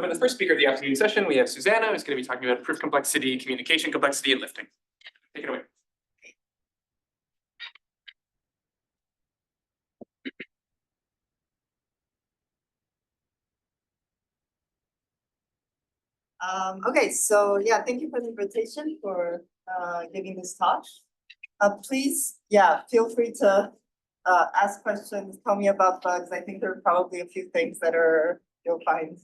So for the first speaker of the afternoon session, we have Susanna, who's going to be talking about proof complexity, communication complexity, and lifting. Take it away. Okay, so yeah, thank you for the invitation for giving this talk. Please, yeah, feel free to ask questions, tell me about bugs. I think there are probably a few things that you'll find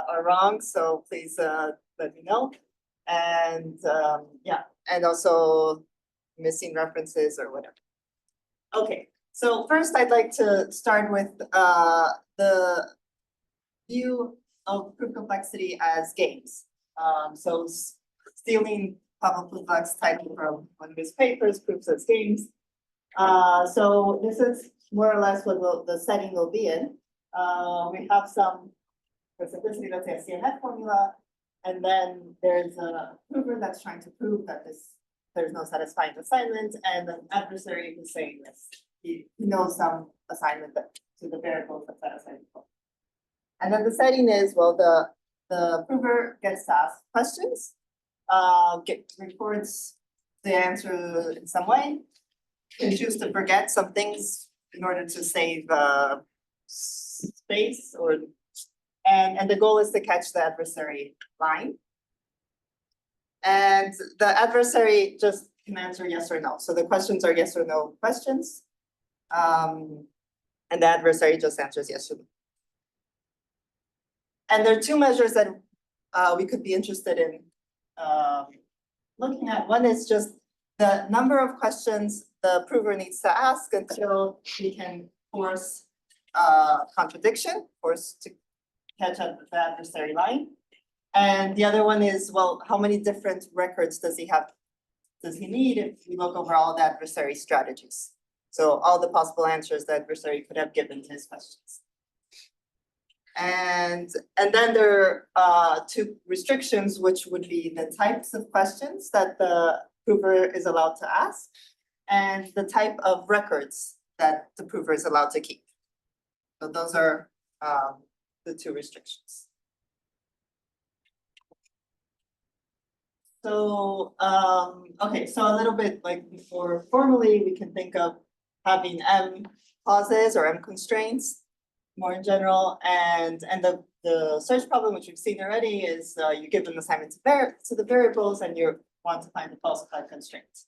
are wrong, so please let me know. And yeah, and also missing references or whatever. Okay, so first I'd like to start with the view of proof complexity as games. So stealing Pavel Pluvak's title from one of his papers, proofs as games. So this is more or less what the setting will be in. We have some, for simplicity, let's say a CNF formula, and then there's a prover that's trying to prove that there's no satisfying assignment, and an adversary who's saying this. He knows some assignment to the variables that that assignment for. And then the setting is, well, the prover gets to ask questions, records the answer in some way, can choose to forget some things in order to save space, and the goal is to catch the adversary line. And the adversary just can answer yes or no. So the questions are yes or no questions. And the adversary just answers yes or no. And there are two measures that we could be interested in looking at. One is just the number of questions the prover needs to ask until he can force contradiction, force to catch up with the adversary line. And the other one is, well, how many different records does he need if we look over all the adversary strategies? So all the possible answers the adversary could have given to his questions. And then there are two restrictions, which would be the types of questions that the prover is allowed to ask and the type of records that the prover is allowed to keep. So those are the two restrictions. So, okay, so a little bit like before formally, we can think of having M clauses or M constraints more in general, and the search problem, which we've seen already, is you give an assignment to the variables and you want to find the falsified constraints.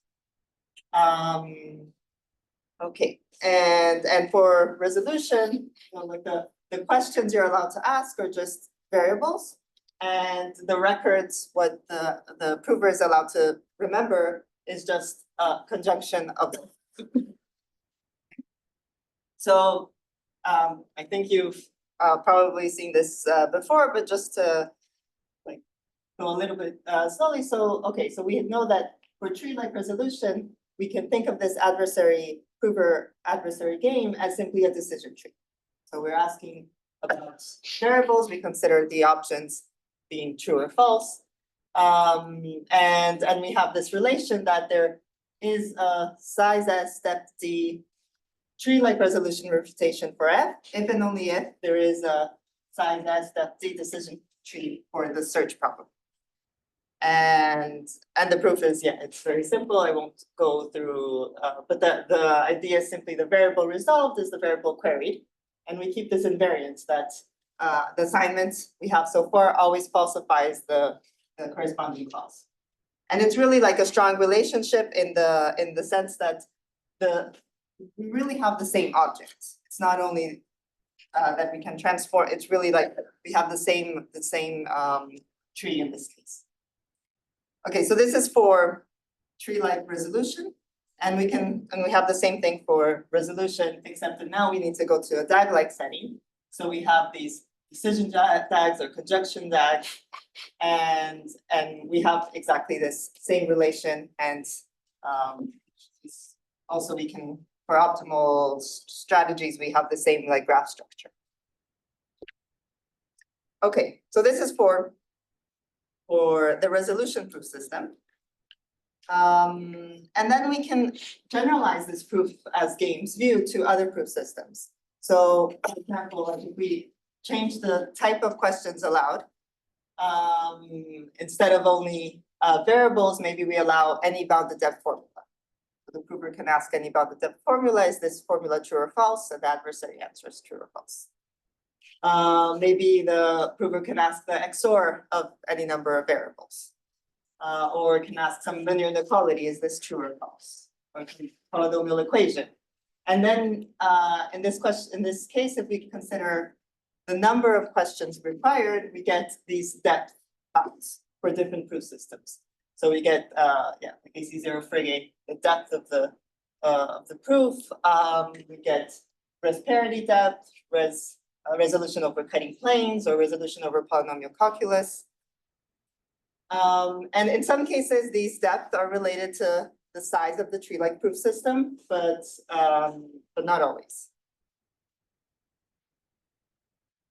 Okay, and for resolution, like the questions you're allowed to ask are just variables, and the records, what the prover is allowed to remember is just a conjunction of them. So I think you've probably seen this before, but just to like go a little bit slowly. So okay, so we know that for tree-like resolution, we can think of this prover-adversary game as simply a decision tree. So we're asking about variables. We consider the options being true or false, and we have this relation that there is a size S step D tree-like resolution refutation for F, if and only if there is a size S step D decision tree for the search problem. And the proof is, yeah, it's very simple. I won't go through, but the idea is simply the variable resolved is the variable queried. And we keep this invariance that the assignment we have so far always falsifies the corresponding clause. And it's really like a strong relationship in the sense that we really have the same objects. It's not only that we can transform, it's really like we have the same tree in this case. Okay, so this is for tree-like resolution, and we have the same thing for resolution, except that now we need to go to a DAG-like setting. So we have these decision DAGs or conjunction DAG, and we have exactly this same relation, and also we can, for optimal strategies, we have the same like graph structure. Okay, so this is for the resolution proof system. And then we can generalize this proof as games view to other proof systems. So for example, like if we change the type of questions allowed. Instead of only variables, maybe we allow any bounded depth formula. So the prover can ask any bounded depth formula, is this formula true or false? And the adversary answers true or false. Maybe the prover can ask the XOR of any number of variables. Or can ask some linear inequality, is this true or false? Or polynomial equation. And then in this case, if we consider the number of questions required, we get these depth bounds for different proof systems. So we get like AC0 frigate, the depth of the proof. We get res parity depth, resolution over cutting planes, or resolution over polynomial calculus. And in some cases, these depths are related to the size of the tree-like proof system, but not always.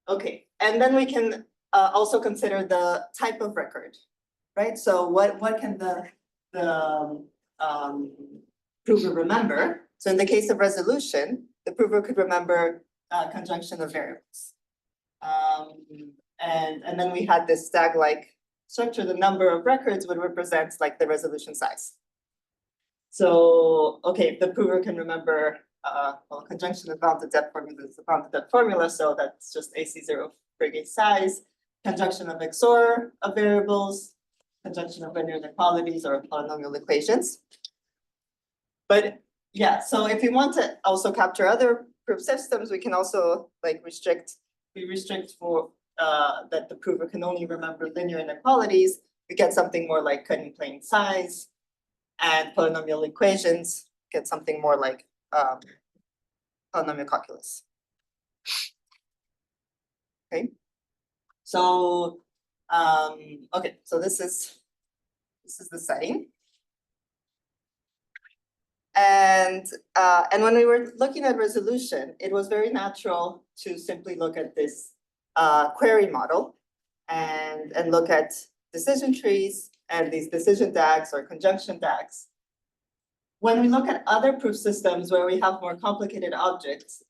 Okay, and then we can also consider the type of record, right? So what can the prover remember? So in the case of resolution, the prover could remember conjunction of variables. And then we had this stag-like structure. The number of records would represent like the resolution size. So, okay, the prover can remember well, conjunction of bounded depth formula is the bounded depth formula, so that's just AC0 frigate size, conjunction of XOR of variables, conjunction of linear inequalities or polynomial equations. But yeah, so if we want to also capture other proof systems, we can also like restrict for that the prover can only remember linear inequalities. We get something more like cutting plane size, and polynomial equations get something more like polynomial calculus. Okay, so okay, so this is the setting. And when we were looking at resolution, it was very natural to simply look at this query model and look at decision trees and these decision DAGs or conjunction DAGs. When we look at other proof systems where we have more complicated objects,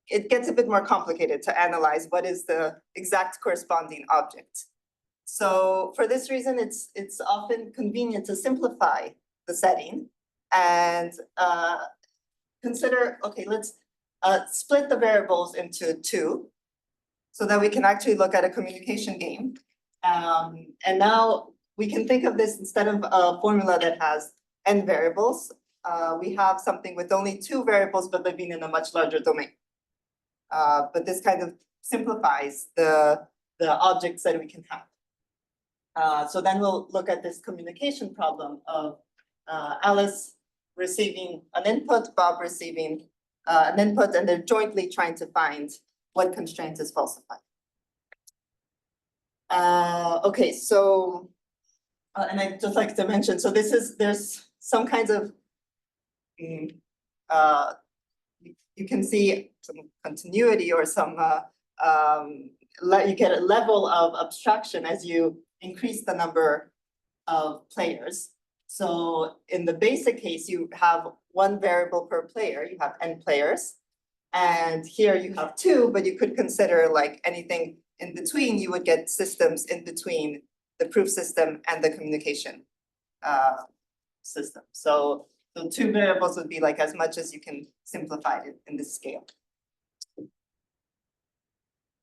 it gets a bit more complicated to analyze what is the exact corresponding object. So for this reason, it's often convenient to simplify the setting and consider, okay, let's split the variables into two so that we can actually look at a communication game. And now we can think of this instead of a formula that has n variables, we have something with only two variables, but living in a much larger domain. But this kind of simplifies the objects that we can have. So then we'll look at this communication problem of Alice receiving an input, Bob receiving an input, and they're jointly trying to find what constraint is falsified. Okay, so, and I'd just like to mention, so there's some kinds of, you can see some continuity or some, you get a level of abstraction as you increase the number of players. So in the basic case, you have one variable per player, you have n players. And here you have two, but you could consider like anything in between, you would get systems in between the proof system and the communication system. So two variables would be like as much as you can simplify it in this scale.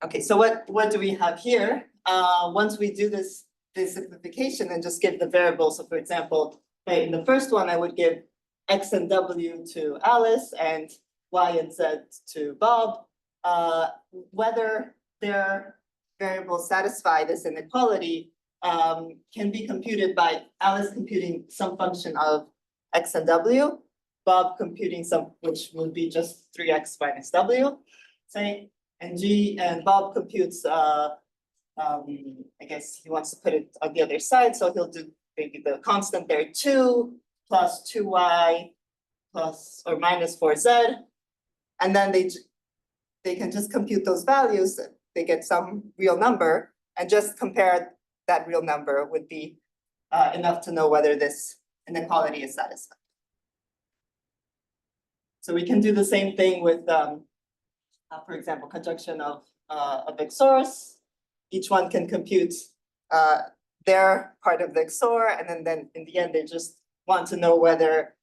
Okay, so what do we have here? Once we do this simplification and just give the variables. So for example, in the first one, I would give X and W to Alice and Y and Z to Bob. Whether their variables satisfy this inequality can be computed by Alice computing some function of X and W, Bob computing some, which would be just 3X minus W, say, and Bob computes, I guess he wants to put it on the other side, so he'll do maybe the constant there 2 plus 2Y plus or minus 4Z. And then they can just compute those values, they get some real number, and just compare that real number would be enough to know whether this inequality is satisfied. So we can do the same thing with for example, conjunction of a big source. Each one can compute their part of the XOR, and then in the end, they just want to know whether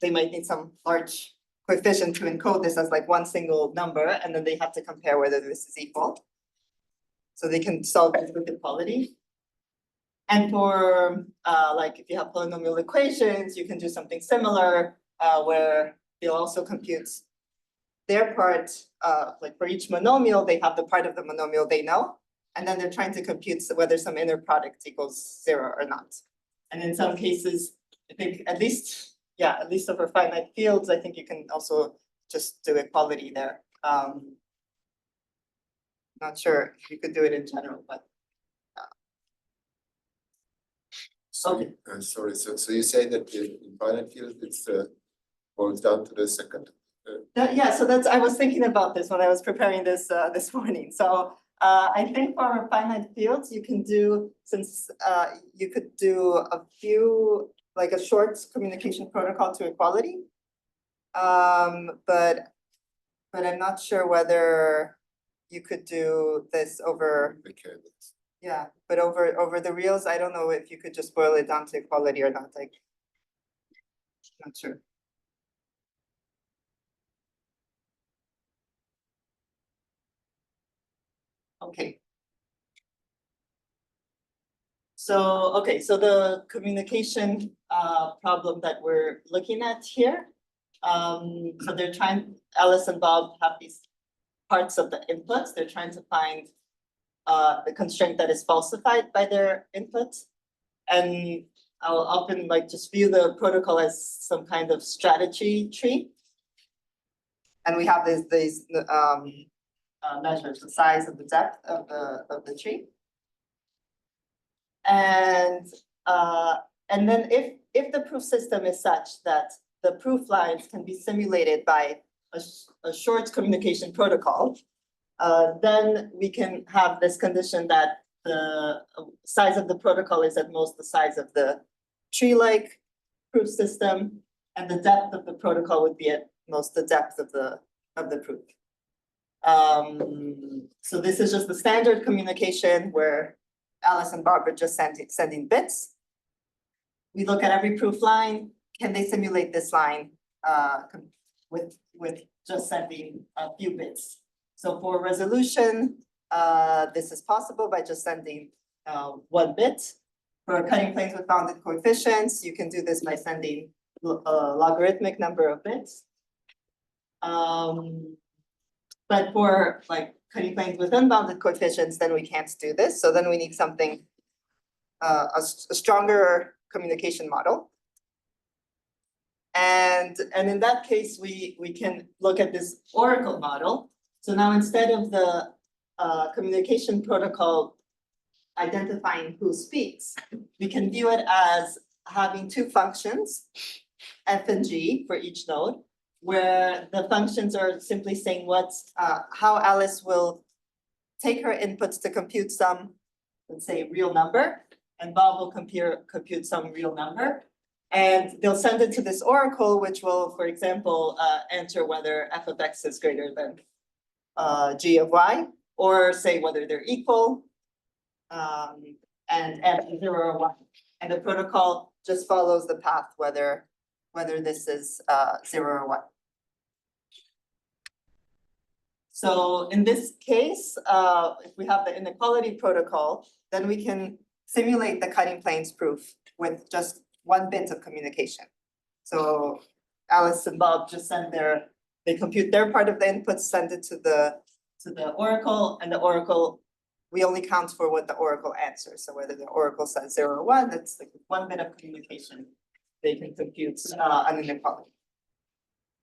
they might need some large coefficient to encode this as like one single number, and then they have to compare whether this is equal. So they can solve this with equality. And for like if you have polynomial equations, you can do something similar where they'll also compute their part, like for each monomial, they have the part of the monomial they know, and then they're trying to compute whether some inner product equals 0 or not. And in some cases, I think at least over finite fields, I think you can also just do equality there. Not sure if you could do it in general, but. Sorry, so you say that in finite field, it's boils down to the second? Yeah, so I was thinking about this when I was preparing this this morning. So I think for finite fields, you can do, since you could do a few, like a short communication protocol to equality. But I'm not sure whether you could do this over. Mechanics. Yeah, but over the reals, I don't know if you could just boil it down to equality or not. Like, not sure. Okay. So the communication problem that we're looking at here. So they're trying, Alice and Bob have these parts of the inputs. They're trying to find the constraint that is falsified by their input. And I'll often like just view the protocol as some kind of strategy tree. And we have these measures, the size and the depth of the tree. And then if the proof system is such that the proof lines can be simulated by a short communication protocol, then we can have this condition that the size of the protocol is at most the size of the tree-like proof system, and the depth of the protocol would be at most the depth of the proof. So this is just the standard communication where Alice and Bob are just sending bits. We look at every proof line. Can they simulate this line with just sending a few bits? So for resolution, this is possible by just sending 1 bit. For cutting planes with bounded coefficients, you can do this by sending a logarithmic number of bits. But for like cutting planes with unbounded coefficients, then we can't do this. So then we need something, a stronger communication model. And in that case, we can look at this oracle model. So now instead of the communication protocol identifying who speaks, we can view it as having 2 functions, f and g for each node, where the functions are simply saying how Alice will take her inputs to compute some, let's say, real number, and Bob will compute some real number. And they'll send it to this oracle, which will, for example, answer whether f of x is greater than g of y, or say whether they're equal, and f is 0 or 1. And the protocol just follows the path whether this is 0 or 1. So in this case, if we have the inequality protocol, then we can simulate the cutting planes proof with just 1 bit of communication. So Alice and Bob just they compute their part of the input, send it to the oracle, and the oracle, we only count for what the oracle answers. So whether the oracle says 0 or 1, that's like 1 bit of communication, they can compute an inequality.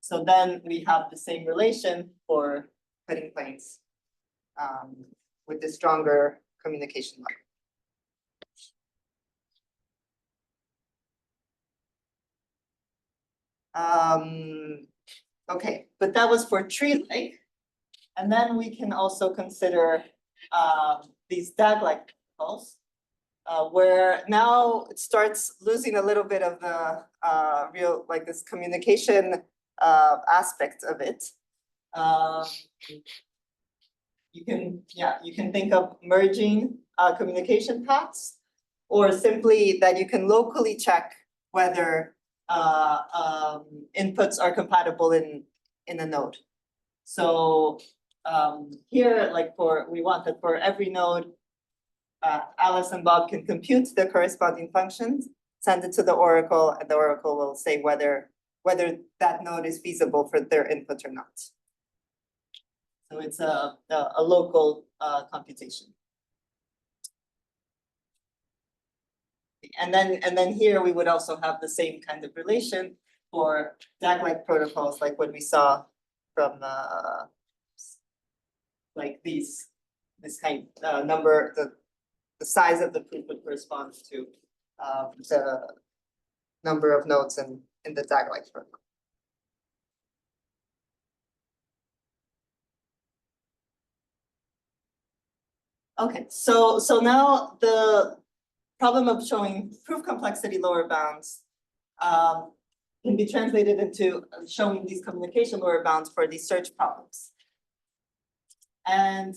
So then we have the same relation for cutting planes with the stronger communication model. Okay, but that was for tree-like. And then we can also consider these DAG-like protocols, where now it starts losing a little bit of the real, like this communication aspect of it. You can think of merging communication paths, or simply that you can locally check whether inputs are compatible in a node. So here, like we want that for every node, Alice and Bob can compute the corresponding functions, send it to the oracle, and the oracle will say whether that node is feasible for their input or not. So it's a local computation. And then here we would also have the same kind of relation for DAG-like protocols, like what we saw from like this kind number, the size of the proof would correspond to the number of nodes in the DAG-like protocol. Okay, so now the problem of showing proof complexity lower bounds can be translated into showing these communication lower bounds for these search problems. And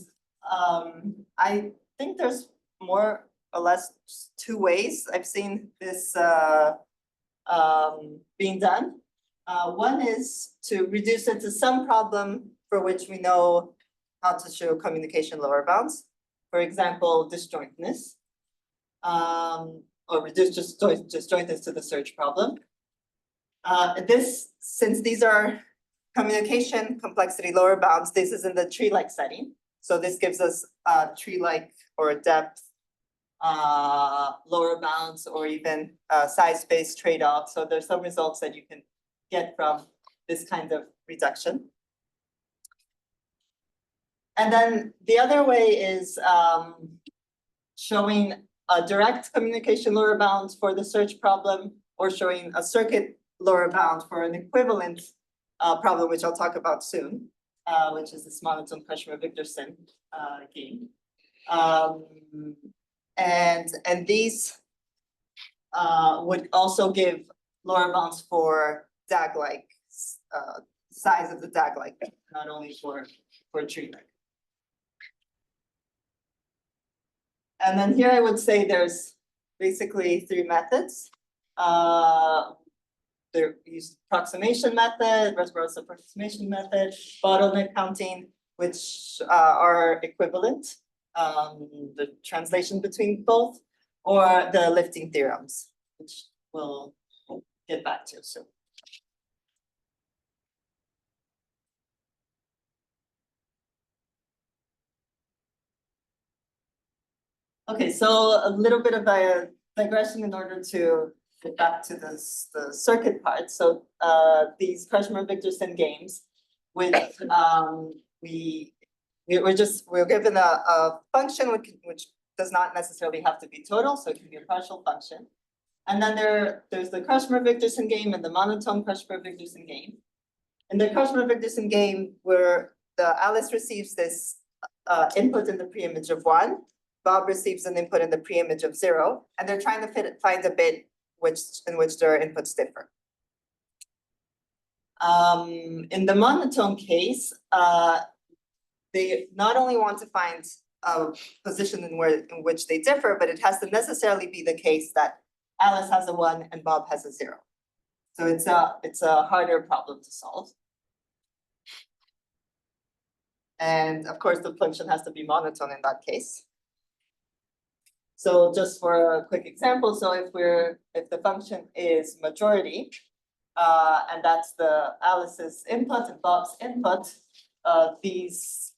I think there's more or less two ways I've seen this being done. One is to reduce it to some problem for which we know how to show communication lower bounds. For example, disjointness, or reduce disjointness to the search problem. Since these are communication complexity lower bounds, this is in the tree-like setting. So this gives us a tree-like or depth lower bounds, or even size space trade-off. So there's some results that you can get from this kind of reduction. And then the other way is showing a direct communication lower bound for the search problem, or showing a circuit lower bound for an equivalent problem, which I'll talk about soon, which is this monotone Krushmer-Wigderson game. And these would also give lower bounds for DAG-like size of the DAG-like, not only for tree-like. And then here I would say there's basically three methods. There use approximation method, Rezende approximation method, bottleneck counting, which are equivalent, the translation between both, or the lifting theorems, which we'll get back to soon. Okay, so a little bit of a digression in order to get back to the circuit part. So these Krushmer-Wigderson games, which we're given a function which does not necessarily have to be total, so it can be a partial function. And then there's the Krushmer-Wigderson game and the monotone Krushmer-Wigderson game. In the Krushmer-Wigderson game, where the Alice receives this input in the preimage of 1, Bob receives an input in the preimage of 0, and they're trying to find a bit in which their inputs differ. In the monotone case, they not only want to find a position in which they differ, but it has to necessarily be the case that Alice has a 1 and Bob has a 0. So it's a harder problem to solve. And of course, the function has to be monotone in that case. So just for a quick example, so if the function is majority, and that's the Alice's input and Bob's input, these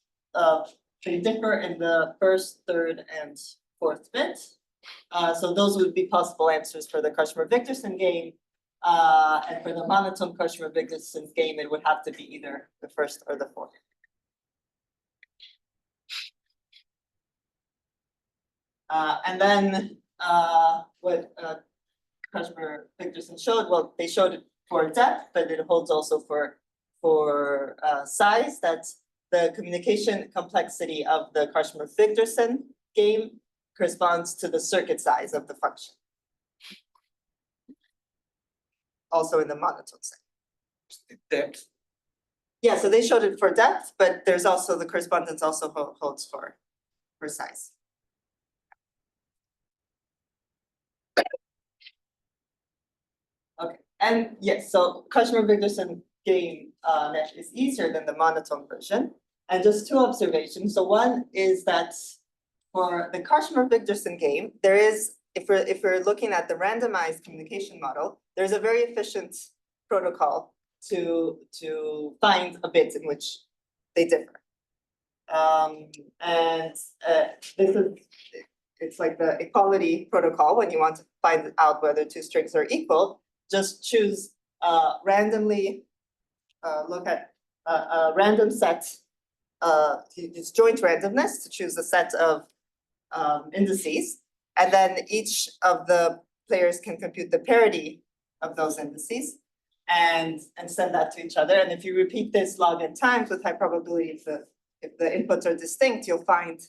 they differ in the first, third, and fourth bit. So those would be possible answers for the Krushmer-Wigderson game. And for the monotone Krushmer-Wigderson game, it would have to be either the first or the fourth. And then what Krushmer-Wigderson showed, well, they showed it for depth, but it holds also for size. That's the communication complexity of the Krushmer-Wigderson game corresponds to the circuit size of the function. Also in the monotone setting. Depth. Yeah, so they showed it for depth, but there's also the correspondence also holds for size. Okay, and yes, so Kushner-Wigderson game net is easier than the monotone version. And just two observations. So one is that for the Kushner-Wigderson game, there is, if we're looking at the randomized communication model, there's a very efficient protocol to find a bit in which they differ. It's like the equality protocol when you want to find out whether two strings are equal. Just choose randomly, look at a random set. Use joint randomness to choose a set of indices, and then each of the players can compute the parity of those indices and send that to each other. And if you repeat this log n times with high probability, if the inputs are distinct, you'll find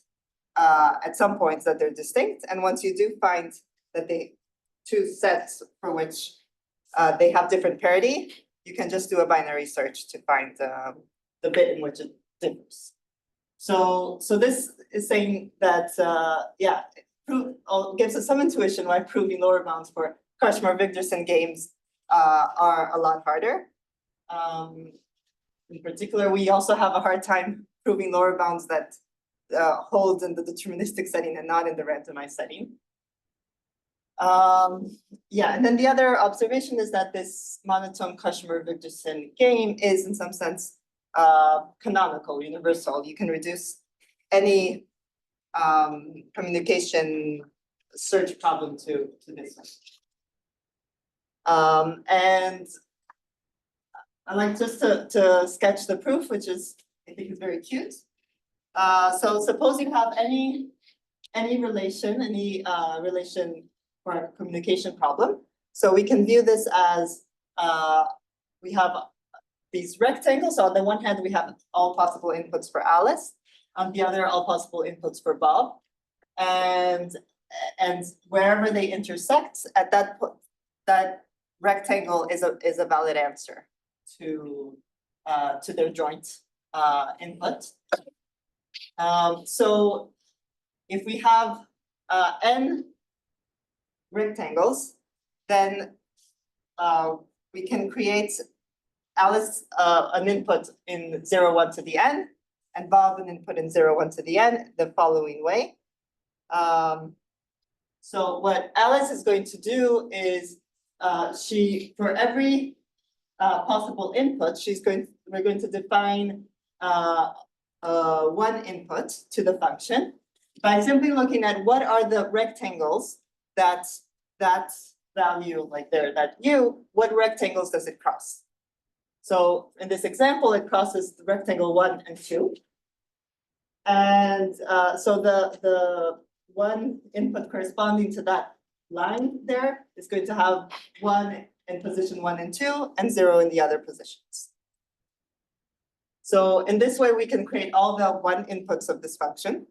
at some points that they're distinct. And once you do find that they two sets for which they have different parity, you can just do a binary search to find the bit in which it differs. So this is saying that gives us some intuition why proving lower bounds for Kushner-Wigderson games are a lot harder. In particular, we also have a hard time proving lower bounds that hold in the deterministic setting and not in the randomized setting. And then the other observation is that this monotone Kushner-Wigderson game is in some sense canonical, universal. You can reduce any communication search problem to this one. And I like just to sketch the proof, which is, I think, is very cute. So suppose you have any relation for a communication problem. So we can view this as we have these rectangles. So on the one hand, we have all possible inputs for Alice. On the other, all possible inputs for Bob. And wherever they intersect, at that point, that rectangle is a valid answer to their joint input. So if we have n rectangles, then we can create Alice an input in 0, 1 to the n, and Bob an input in 0, 1 to the n the following way. So what Alice is going to do is for every possible input, we're going to define one input to the function by simply looking at what are the rectangles that value, like there, that u, what rectangles does it cross? So in this example, it crosses the rectangle 1 and 2. And so the one input corresponding to that line there is going to have 1 in position 1 and 2 and 0 in the other positions. So in this way, we can create all the 1 inputs of this function.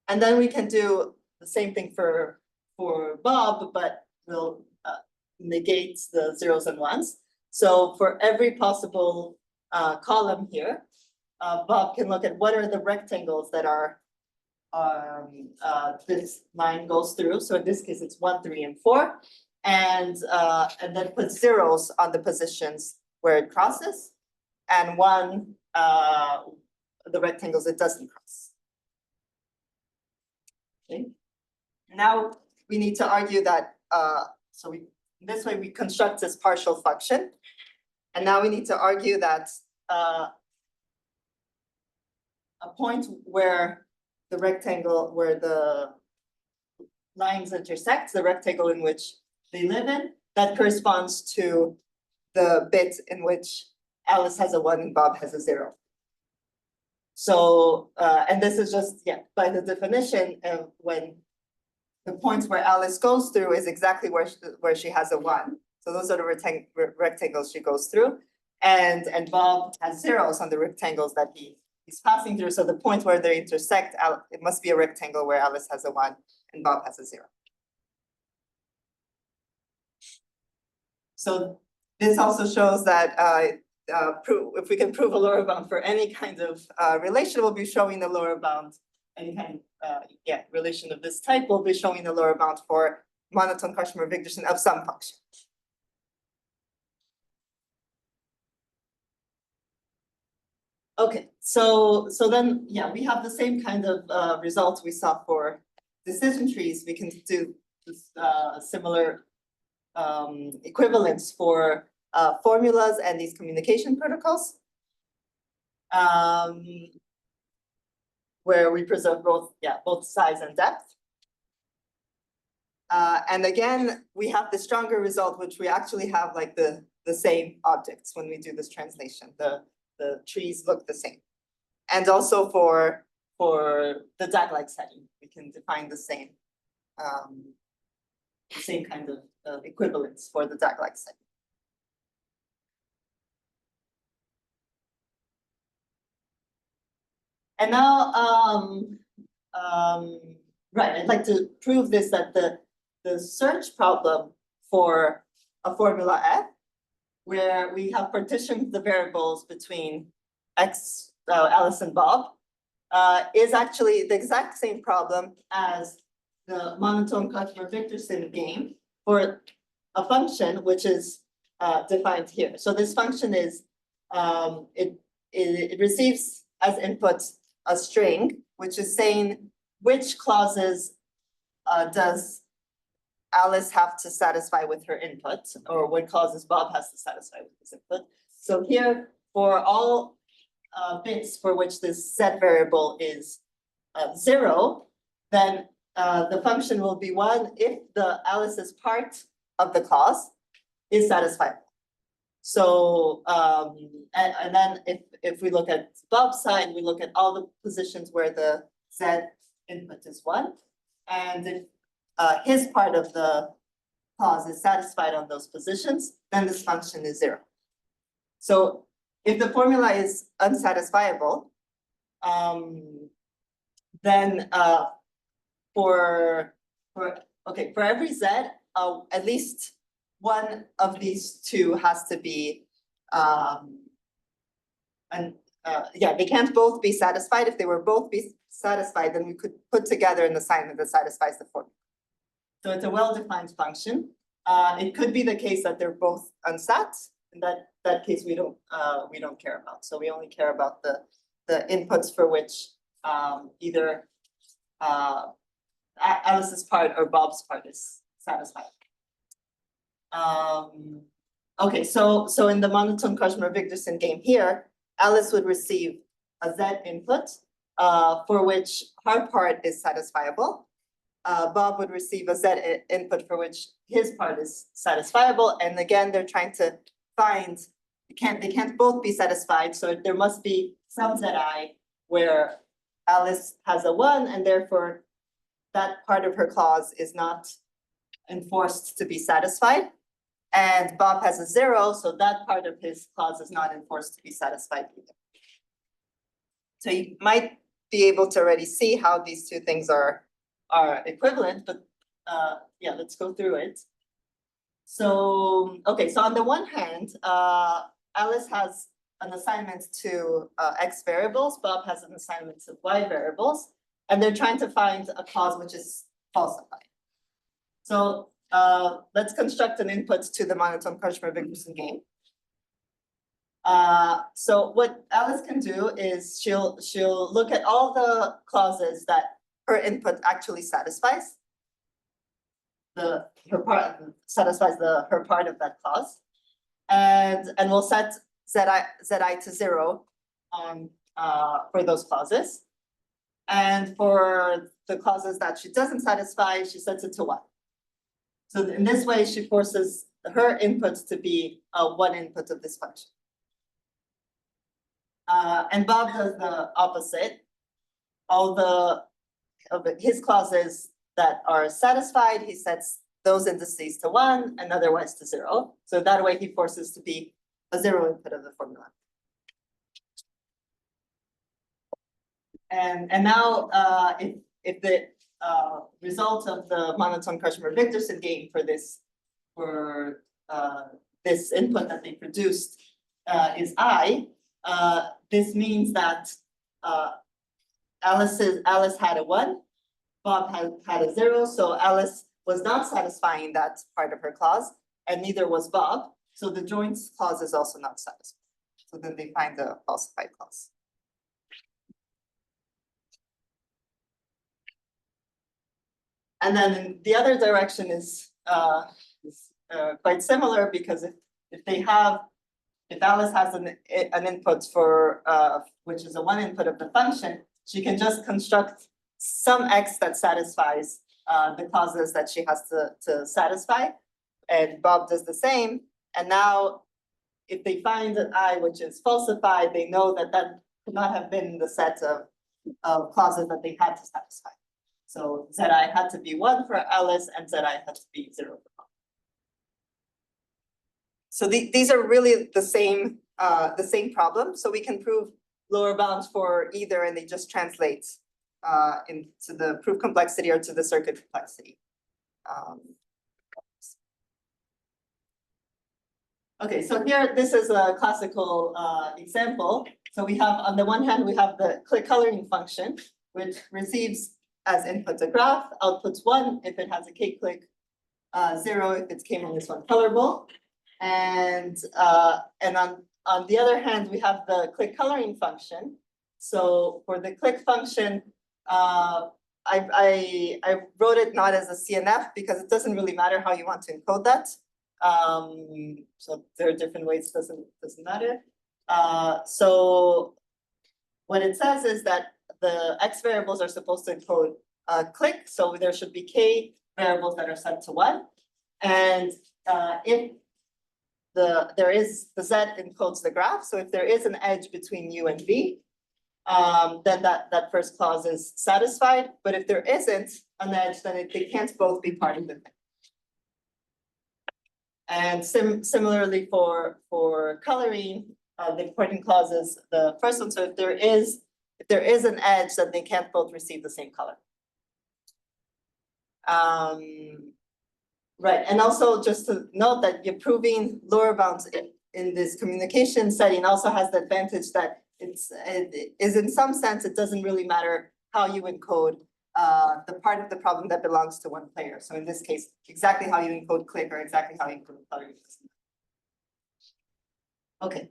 And then we can do the same thing for Bob, but we'll negate the 0s and 1s. So for every possible column here, Bob can look at what are the rectangles that are this line goes through. So in this case, it's 1, 3, and 4, and then put 0s on the positions where it crosses, and 1 the rectangles it doesn't cross. Okay. Now we need to argue that this way we construct this partial function, and now we need to argue that a point where the rectangle, where the lines intersect, the rectangle in which they live in, that corresponds to the bit in which Alice has a 1 and Bob has a 0. So, and this is just, by the definition of when the points where Alice goes through is exactly where she has a 1. So those are the rectangles she goes through. And Bob has 0s on the rectangles that he's passing through. So the point where they intersect, it must be a rectangle where Alice has a 1 and Bob has a 0. So this also shows that if we can prove a lower bound for any kind of relation, we'll be showing the lower bound. Any kind of relation of this type, we'll be showing the lower bound for monotone Kashmir-Wigderson of some function. Okay, so then we have the same kind of results we saw for decision trees. We can do this, similar equivalents for formulas and these communication protocols, where we preserve both size and depth. And again, we have the stronger result, which we actually have like the same objects when we do this translation. The trees look the same. And also for the DAG-like setting, we can define the same kind of equivalence for the DAG-like setting. And now, right, I'd like to prove this, that the search problem for a formula F, where we have partitioned the variables between Alice and Bob, is actually the exact same problem as the monotone Kashmir-Wigderson game for a function which is defined here. So this function is, it receives as input a string, which is saying which clauses does Alice have to satisfy with her input, or what clauses Bob has to satisfy with his input. So here, for all bits for which this set variable is 0, then the function will be 1 if the Alice's part of the clause is satisfiable. So and then if we look at Bob's side, we look at all the positions where the Z input is 1, and if his part of the clause is satisfied on those positions, then this function is 0. So if the formula is unsatisfiable, then for every Z, at least one of these two has to be they can't both be satisfied. If they were both be satisfied, then we could put together an assignment that satisfies the formula. So it's a well-defined function. It could be the case that they're both unsat. In that case, we don't care about. So we only care about the inputs for which either Alice's part or Bob's part is satisfied. Okay, so in the monotone Kashmir-Wigderson game here, Alice would receive a Z input for which her part is satisfiable. Bob would receive a Z input for which his part is satisfiable. And again, they're trying to find, they can't both be satisfied. So there must be some Zi where Alice has a 1, and therefore that part of her clause is not enforced to be satisfied. And Bob has a 0, so that part of his clause is not enforced to be satisfied either. So you might be able to already see how these two things are equivalent, but let's go through it. So, okay, so on the one hand, Alice has an assignment to X variables, Bob has an assignment to Y variables, and they're trying to find a clause which is falsified. So let's construct an input to the monotone Kashmir-Wigderson game. So what Alice can do is she'll look at all the clauses that her input actually satisfies. Her part of that clause, and we'll set Zi to 0 for those clauses, and for the clauses that she doesn't satisfy, she sets it to 1. So in this way, she forces her input to be one input of this function. And Bob does the opposite. All his clauses that are satisfied, he sets those indices to 1 and otherwise to 0. So that way he forces to be a 0 input of the formula. And now if the result of the monotone Kashmir-Wigderson game for this input that they produced is I, this means that Alice had a 1, Bob had a 0, so Alice was not satisfying that part of her clause, and neither was Bob, so the joints clause is also not satisfied. So then they find the falsified clause. And then the other direction is quite similar, because if Alice has an input for which is a 1 input of the function, she can just construct some x that satisfies the clauses that she has to satisfy, and Bob does the same. And now, if they find an I which is falsified, they know that that could not have been the set of clauses that they had to satisfy. So Zi had to be 1 for Alice, and Zi had to be 0 for Bob. So these are really the same problem. So we can prove lower bounds for either, and they just translate into the proof complexity or to the circuit complexity. Okay, so here, this is a classical example. So we have, on the one hand, we have the click coloring function, which receives as input a graph, outputs 1 if it has a k-clique, 0 if it's k-1 colorable. And on the other hand, we have the click coloring function. So for the click function, I wrote it not as a CNF because it doesn't really matter how you want to encode that. So there are different ways, doesn't matter. So what it says is that the x variables are supposed to encode click, so there should be k variables that are set to 1. And if there is, the Z encodes the graph, so if there is an edge between U and V, then that first clause is satisfied. But if there isn't an edge, then they can't both be part of the thing. And similarly for coloring, the important clause is the first one. So if there is an edge, then they can't both receive the same color. Right, and also just to note that you're proving lower bounds in this communication setting also has the advantage that it is in some sense, it doesn't really matter how you encode the part of the problem that belongs to one player. So in this case, exactly how you encode click or exactly how you encode coloring. Okay.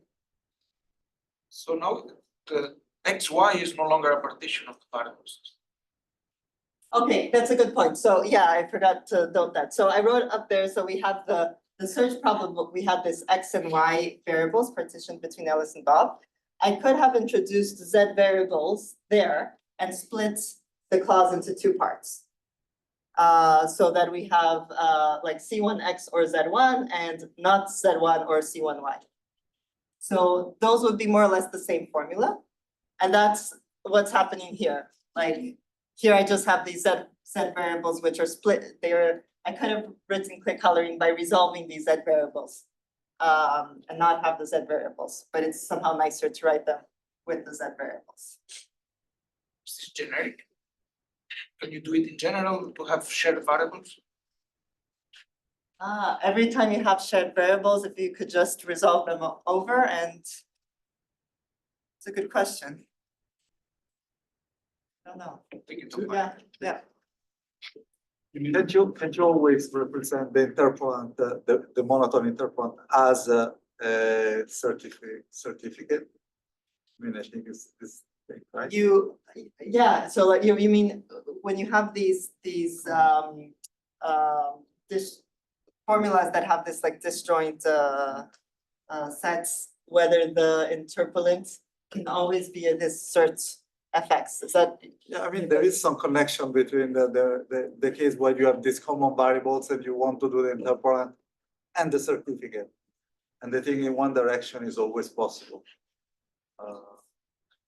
So now the XY is no longer a partition of the variables. Okay, that's a good point. So yeah, I forgot to note that. So I wrote up there, so we have the search problem, we have this X and Y variables partitioned between Alice and Bob. I could have introduced Z variables there and split the clause into 2 parts. So that we have like C1X or Z1 and not Z1 or C1Y. So those would be more or less the same formula. And that's what's happening here. Like here I just have these Z variables which are split. I could have written click coloring by resolving these Z variables and not have the Z variables, but it's somehow nicer to write them with the Z variables. Is this generic? Can you do it in general to have shared variables? Every time you have shared variables, if you could just resolve them over, and it's a good question. I don't know. Take it to Yeah. Can't you always represent the interpolant, the monotone interpolant as a certificate? I mean, I think it's this thing, right? So like you mean when you have these formulas that have this like disjoint sets, whether the interpolant can always be this cert FX. Is that? Yeah, I mean, there is some connection between the case where you have these common variables and you want to do the interpolant and the certificate. And the thing in one direction is always possible.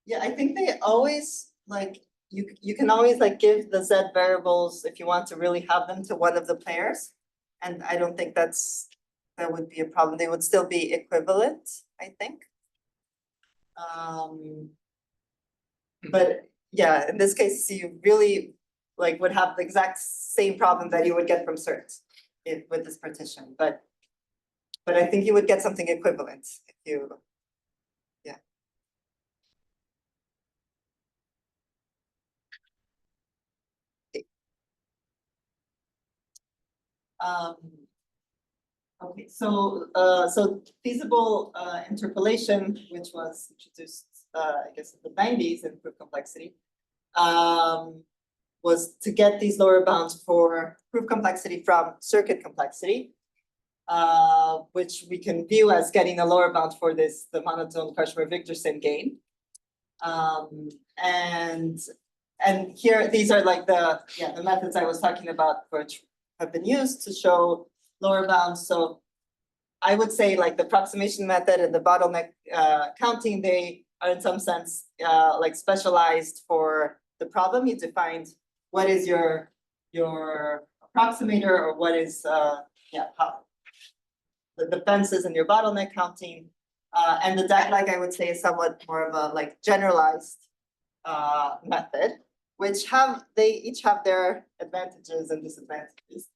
Yeah, I think they always like you can always like give the Z variables if you want to really have them to one of the players. And I don't think that would be a problem. They would still be equivalent, I think. But yeah, in this case, you really like would have the exact same problem that you would get from cert with this partition. But I think you would get something equivalent if you Okay, so feasible interpolation, which was introduced, I guess, in the 90s in proof complexity, was to get these lower bounds for proof complexity from circuit complexity, which we can view as getting a lower bound for the monotone Krushmer-Wigderson gain. And here, these are like the methods I was talking about, which have been used to show lower bounds. So I would say like the approximation method and the bottleneck counting, they are in some sense like specialized for the problem. You defined what is your approximator, or what is how the defenses in your bottleneck counting. And the DAG-like, I would say, is somewhat more of a like generalized method, which they each have their advantages and disadvantages.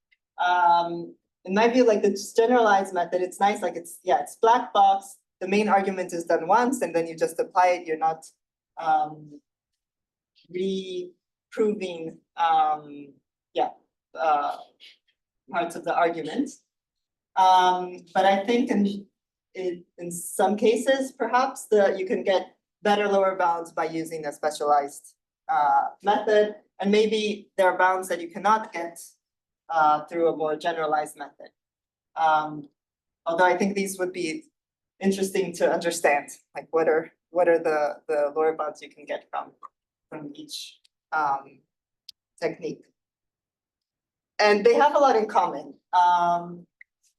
In my view, like the generalized method, it's nice, like it's black box. The main argument is done once, and then you just apply it. You're not reproving parts of the argument. But I think in some cases, perhaps you can get better lower bounds by using a specialized method, and maybe there are bounds that you cannot get through a more generalized method. Although I think these would be interesting to understand, like what are the lower bounds you can get from each technique. And they have a lot in common.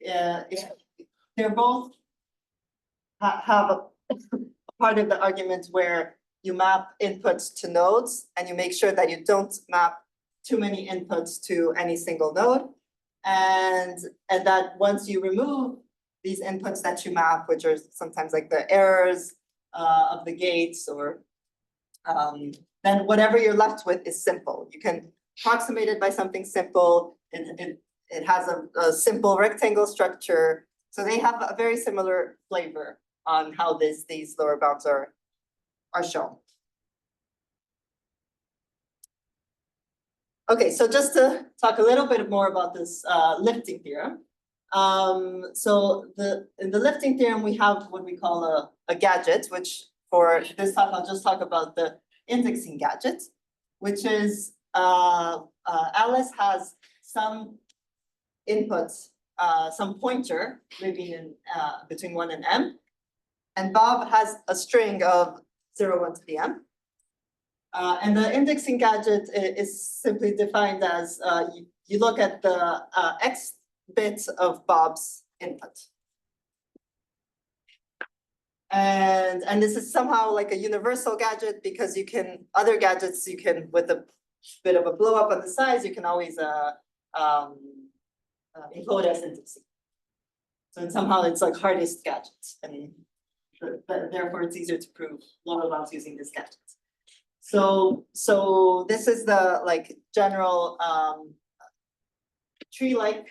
They're both have a part of the argument where you map inputs to nodes, and you make sure that you don't map too many inputs to any single node, and that once you remove these inputs that you map, which are sometimes like the errors of the gates, or then whatever you're left with is simple. You can approximate it by something simple. It has a simple rectangle structure, so they have a very similar flavor on how these lower bounds are shown. Okay, so just to talk a little bit more about this lifting theorem. So in the lifting theorem, we have what we call a gadget, which for this talk, I'll just talk about the indexing gadget, which is Alice has some inputs, some pointer living in between 1 and m, and Bob has a string of 0, 1 to the m. And the indexing gadget is simply defined as you look at the x bit of Bob's input. And this is somehow like a universal gadget, because other gadgets you can, with a bit of a blow up on the size, you can always encode as indexing. So somehow it's like hardest gadgets, and therefore it's easier to prove lower bounds using this gadget. So this is the like general tree-like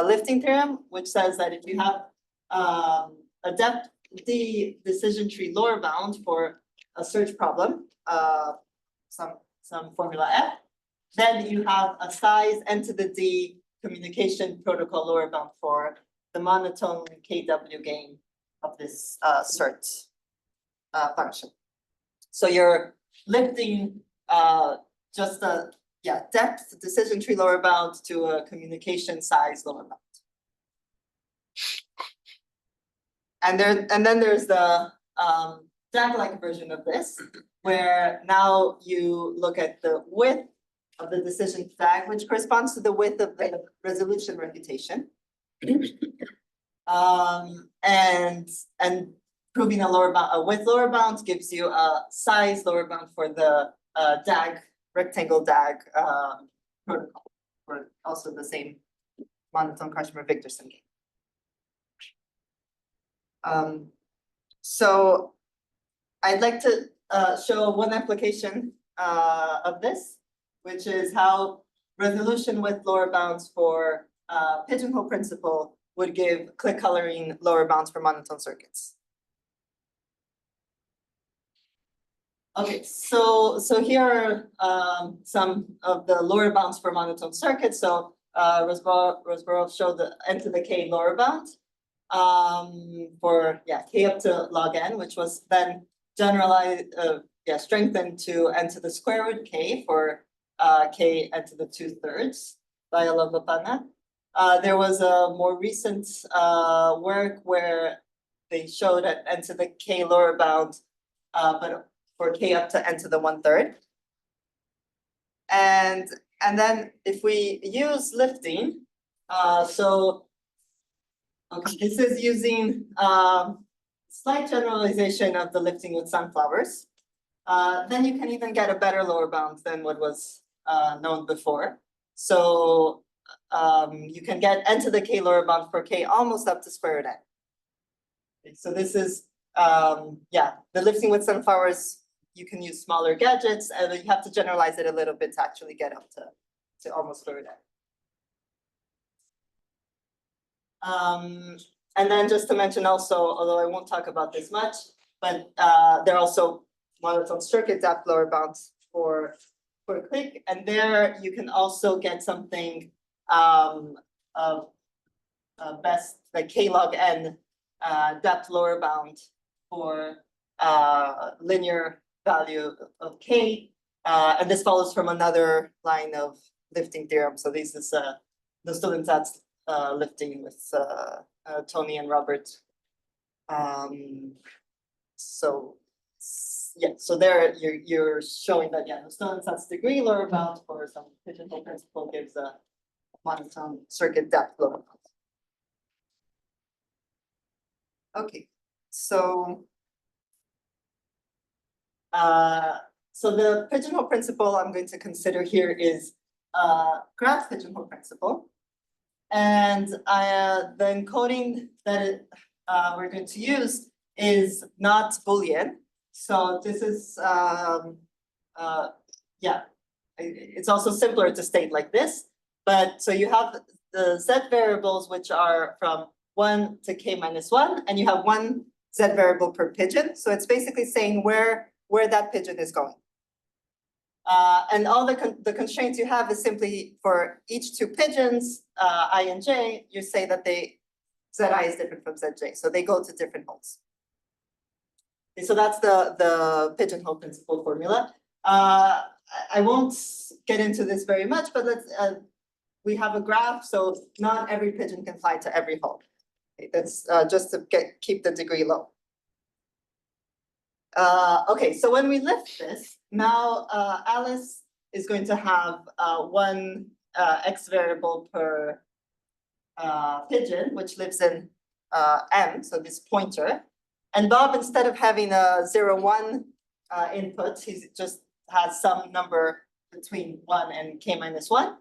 lifting theorem, which says that if you have a depth D decision tree lower bound for a search problem, some formula F, then you have a size n to the D communication protocol lower bound for the monotone KW gain of this cert function. So you're lifting just a depth decision tree lower bound to a communication size lower bound. And then there's the DAG-like version of this, where now you look at the width of the decision DAG, which corresponds to the width of the resolution reputation. And proving a width lower bound gives you a size lower bound for the DAG, rectangle DAG protocol, for also the same monotone Krushmer-Wigderson game. So I'd like to show one application of this, which is how resolution with lower bounds for pigeonhole principle would give click coloring lower bounds for monotone circuits. Okay, so here are some of the lower bounds for monotone circuits. So Rosborov showed the n to the k lower bound. For, k up to log n, which was then generalized, strengthened to n to the square root k for k n to the 2/3 by Oberwolfach. There was a more recent work where they showed at n to the k lower bound, but for k up to n to the 1/3. And then if we use lifting, this is using slight generalization of the lifting with sunflowers. Then you can even get a better lower bound than what was known before. So you can get n to the k lower bound for k almost up to square root n. Okay, so this is the lifting with sunflowers. You can use smaller gadgets, and you have to generalize it a little bit to actually get up to almost square root n. And then just to mention also, although I won't talk about this much, but there are also monotone circuit depth lower bounds for k-clique, and there you can also get something best like k log n depth lower bound for linear value of k, and this follows from another line of lifting theorem. So this is the students at lifting with Tony and Robert. So there you're showing that the students that's degree lower bound for some pigeonhole principle gives a monotone circuit depth lower bound. Okay, so the pigeonhole principle I'm going to consider here is graph pigeonhole principle. And the encoding that we're going to use is not boolean. So this is it's also simpler to state like this. But so you have the z variables, which are from 1 to k minus 1, and you have one z variable per pigeon. So it's basically saying where that pigeon is going. And all the constraints you have is simply for each two pigeons, I and j, you say that zi is different from zj, so they go to different holes. Okay, so that's the pigeonhole principle formula. I won't get into this very much, but we have a graph, so not every pigeon can fly to every hole. Okay, that's just to keep the degree low. Okay, so when we lift this, now Alice is going to have one x variable per pigeon, which lives in M, so this pointer. And Bob, instead of having a 0, 1 input, he just has some number between 1 and k minus 1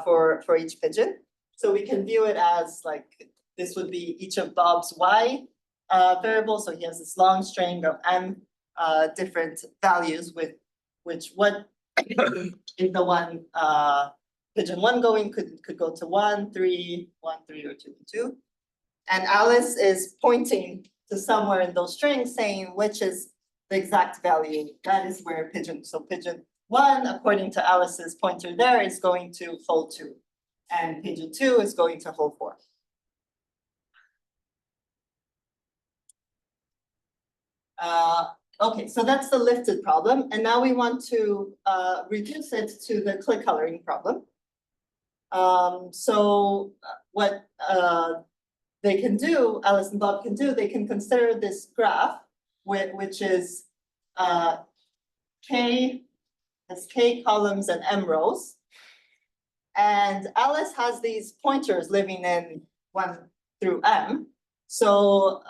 for each pigeon. So we can view it as like, this would be each of Bob's y variables. So he has this long string of m different values with which what is the one pigeon 1 going could go to 1, 3, 1, 3, or 2, 2. And Alice is pointing to somewhere in those strings saying which is the exact value. That is where pigeon 1, according to Alice's pointer there, is going to hole 2. And pigeon 2 is going to hole 4. Okay, so that's the lifted problem. And now we want to reduce it to the clique coloring problem. So what they can do, Alice and Bob can do, they can consider this graph, which is k has k columns and m rows. And Alice has these pointers living in 1 through m. So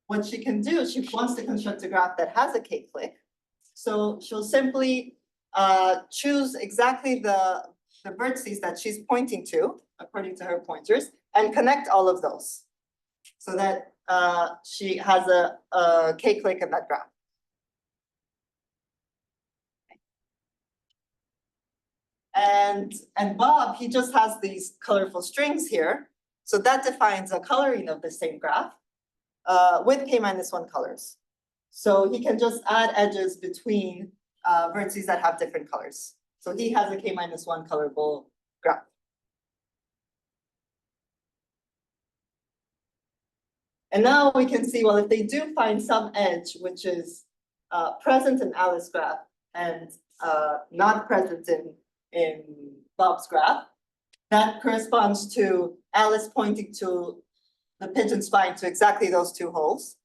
what she can do, she wants to construct a graph that has a k-clique. So she'll simply choose exactly the vertices that she's pointing to, according to her pointers, and connect all of those so that she has a k-clique in that graph. And Bob, he just has these colorful strings here. So that defines a coloring of the same graph with k minus 1 colors. So he can just add edges between vertices that have different colors. So he has a k-1 colorable graph. And now we can see, well, if they do find some edge, which is present in Alice's graph and not present in Bob's graph, that corresponds to Alice pointing to the pigeon's flying to exactly those two holes.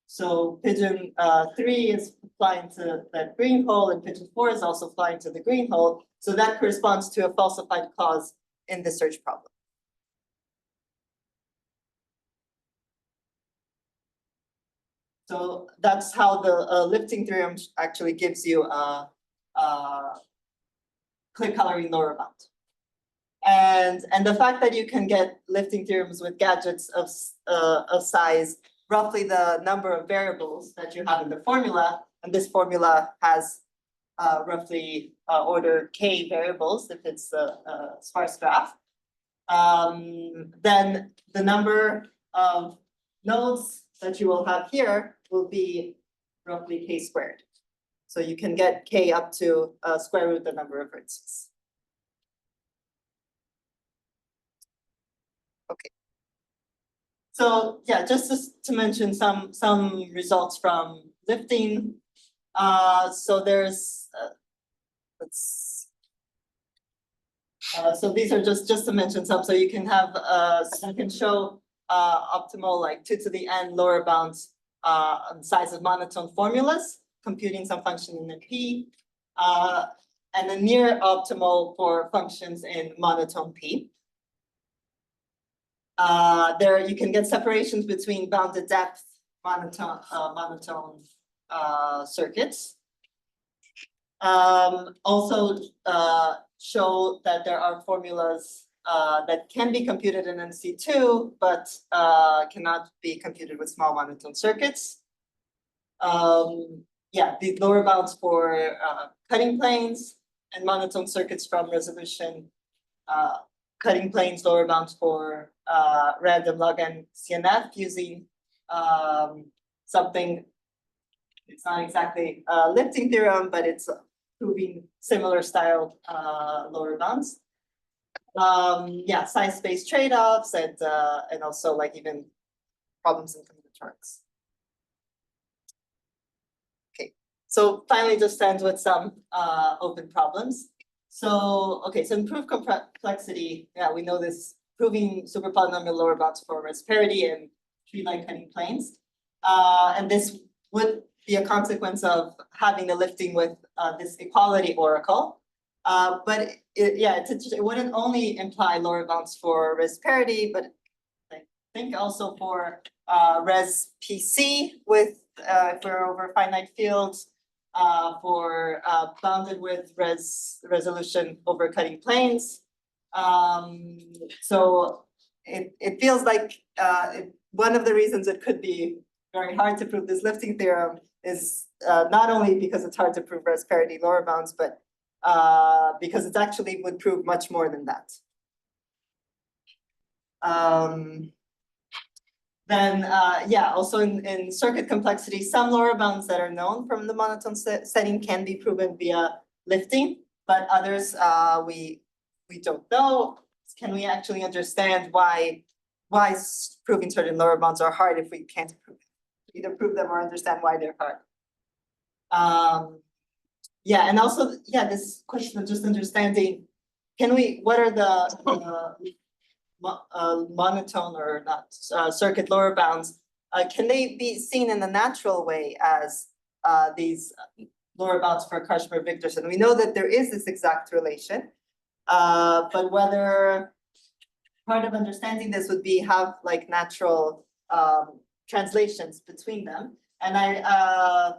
So pigeon 3 is flying to that green hole, and pigeon 4 is also flying to the green hole. So that corresponds to a falsified clause in the search problem. So that's how the lifting theorem actually gives you a clique coloring lower bound. And the fact that you can get lifting theorems with gadgets of size roughly the number of variables that you have in the formula, and this formula has roughly order k variables if it's a sparse graph, then the number of nodes that you will have here will be roughly k squared. So you can get k up to square root the number of vertices. Okay. So yeah, just to mention some results from lifting. So there's so these are just to mention some. So you can have you can show optimal like 2 to the n lower bounds on size of monotone formulas, computing some function in a P, and a near optimal for functions in monotone P. There you can get separations between bounded depth monotone circuits. Also show that there are formulas that can be computed in NC2, but cannot be computed with small monotone circuits. Yeah, the lower bounds for cutting planes and monotone circuits from resolution. Cutting planes, lower bounds for random log n CNF using something, it's not exactly a lifting theorem, but it's proving similar style lower bounds. Yeah, size space trade-offs and also like even problems in combinatorics. Okay, so finally just end with some open problems. So, okay, so in proof complexity, yeah, we know this proving super polynomial lower bounds for res parity and tree-like cutting planes. And this would be a consequence of having the lifting with this equality oracle. But it wouldn't only imply lower bounds for res parity, but I think also for res PC with if we're over finite fields. For bounded with resolution over cutting planes. So it feels like one of the reasons it could be very hard to prove this lifting theorem is not only because it's hard to prove res parity lower bounds, but because it actually would prove much more than that. Then, yeah, also in circuit complexity, some lower bounds that are known from the monotone setting can be proven via lifting, but others we don't know. Can we actually understand why proving certain lower bounds are hard if we can't prove them? Either prove them or understand why they're hard. Yeah, and also, yeah, this question of just understanding, what are the monotone or not circuit lower bounds, can they be seen in a natural way as these lower bounds for Krushmer-Wigderson? We know that there is this exact relation, but whether part of understanding this would be have like natural translations between them. And I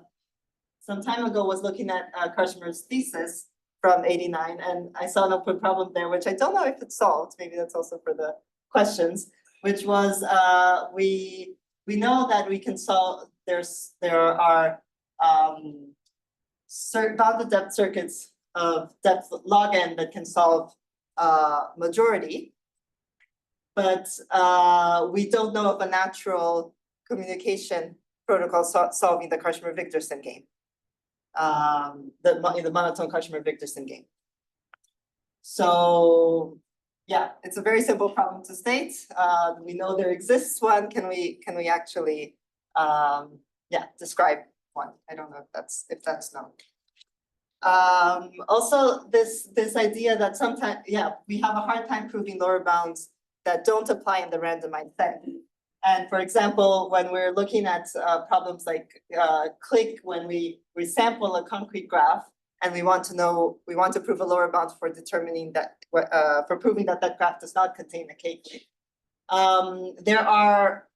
some time ago was looking at Krushmer's thesis from '89, and I saw an open problem there, which I don't know if it's solved. Maybe that's also for the questions, which was we know that we can solve. There are bounded depth circuits of depth log n that can solve majority, but we don't know of a natural communication protocol solving the Krushmer-Wigderson game. in the monotone Karshmer-Victorson game. So, yeah, it's a very simple problem to state. We know there exists one. Can we actually, describe one? I don't know if that's known. Also, this idea that sometimes, we have a hard time proving lower bounds that don't apply in the randomized setting. And for example, when we're looking at problems like k-clique, when we sample a concrete graph and we want to prove a lower bound for determining that, for proving that that graph does not contain a k-clique. There are,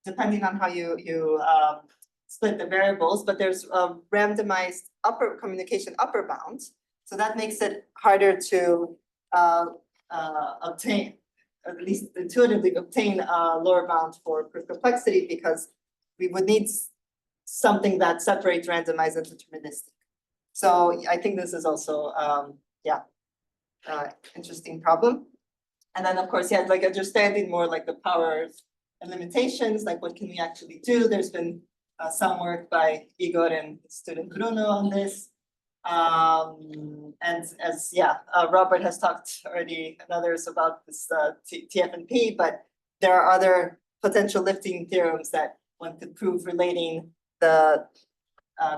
depending on how you split the variables, but there's a randomized communication upper bound. So that makes it harder to obtain, at least intuitively obtain a lower bound for proof complexity, because we would need something that separates randomized and deterministic. So I think this is also, interesting problem. And then of course, like understanding more like the powers and limitations, like what can we actually do? There's been some work by Igor and student Bruno on this. And as Robert has talked already and others about this TF&P, but there are other potential lifting theorems that one could prove relating the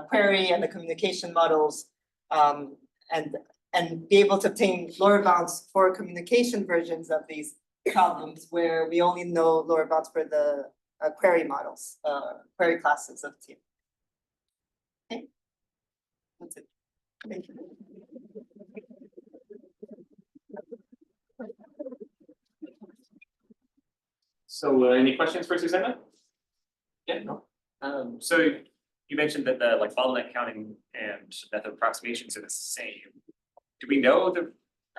query and the communication models, and be able to obtain lower bounds for communication versions of these problems where we only know lower bounds for the query models, query classes of TF. Okay, that's it. Thank you. So any questions for Susanna? Yeah, no. So you mentioned that the like bottleneck counting and method approximations are the same. Do we know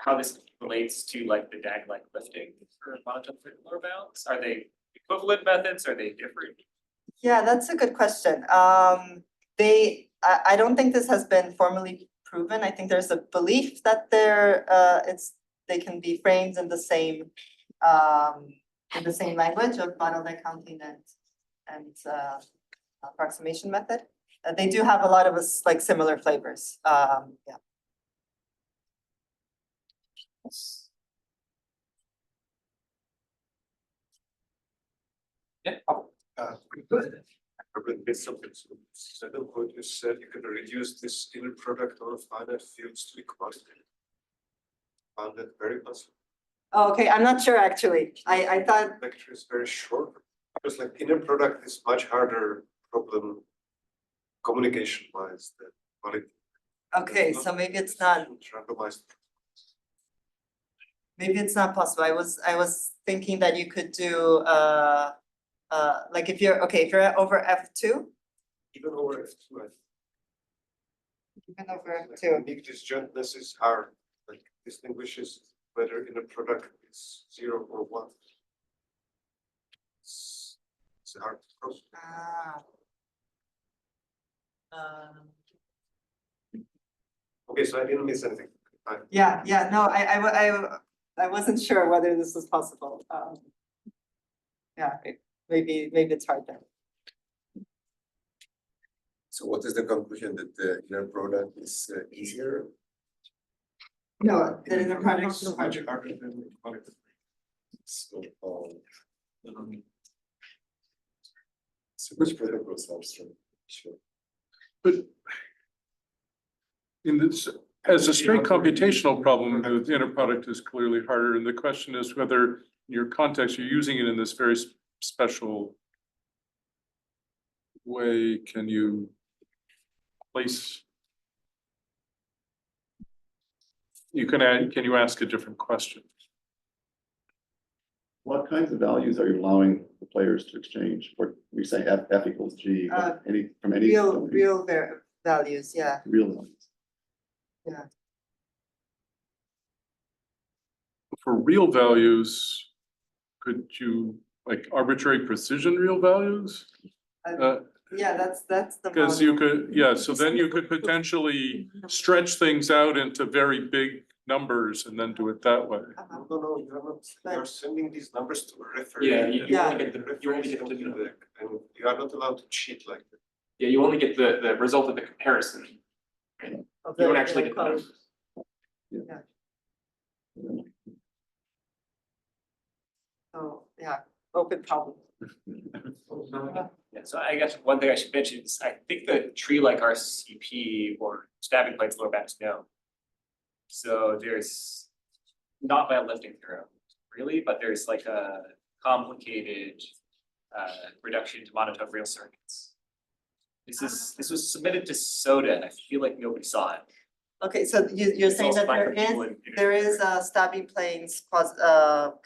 how this relates to like the DAG-like lifting for monotone lower bounds? Are they equivalent methods? Are they different? Yeah, that's a good question. I don't think this has been formally proven. I think there's a belief that they can be framed in the same language of bottleneck counting and approximation method. They do have a lot of like similar flavors. Yeah. Probably missed something. So second point, you said you can reduce this inner product of finite fields to equality. Found that very possible. Oh, okay, I'm not sure actually. I thought. Lecture is very short because like inner product is much harder problem communication wise than quality. Okay, so maybe it's not. Randomized. Maybe it's not possible. I was thinking that you could do like if you're over F2. Even over F2, I Even over think. F2. Unique disjunctness is hard, like distinguishes whether in a product is 0 or 1. It's hard to process. Okay, so I didn't miss anything. No, I wasn't sure whether this was possible. Maybe it's hard then. So what is the conclusion, that the inner product is easier? No, that is a product. It's much harder than quality. So, so which protocol solves from? Sure. But in this, as a straight computational problem, the inner product is clearly harder. And the question is whether in your context, you're using it in this very special way. Can you place? Can you ask a different question? What kinds of values are you allowing the players to exchange? Or we say F equals G, from any. Real values, yeah. Real values. Yeah. For real values, could you like arbitrary precision real values? Yeah, that's the. Because you could, so then you could potentially stretch things out into very big numbers and then do it that way. No, you are sending these numbers to a referee. Yeah, you Yeah. only get And you are not allowed to cheat like that. Yeah, you only get the result of the comparison. of You don't the actually get the code. numbers. So, yeah, open problem. Yeah, so I guess one thing I should mention is I think the tree like RCP or stabbing plates lower bound is no. So there's not by a lifting theorem, really, but there's like a complicated reduction to monotone real circuits. This was submitted to Soda and I feel like nobody saw it. Okay, so you're It's saying also that fine there for people is, in- there is stabbing planes,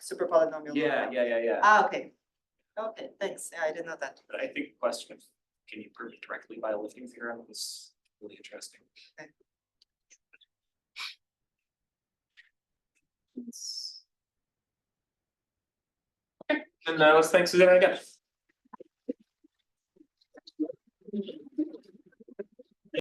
super polynomial. Yeah. Ah, okay. Okay, thanks. Yeah, I didn't know that. But I think the question of can you prove it directly by a lifting theorem is really interesting. And let's thank Susanna again.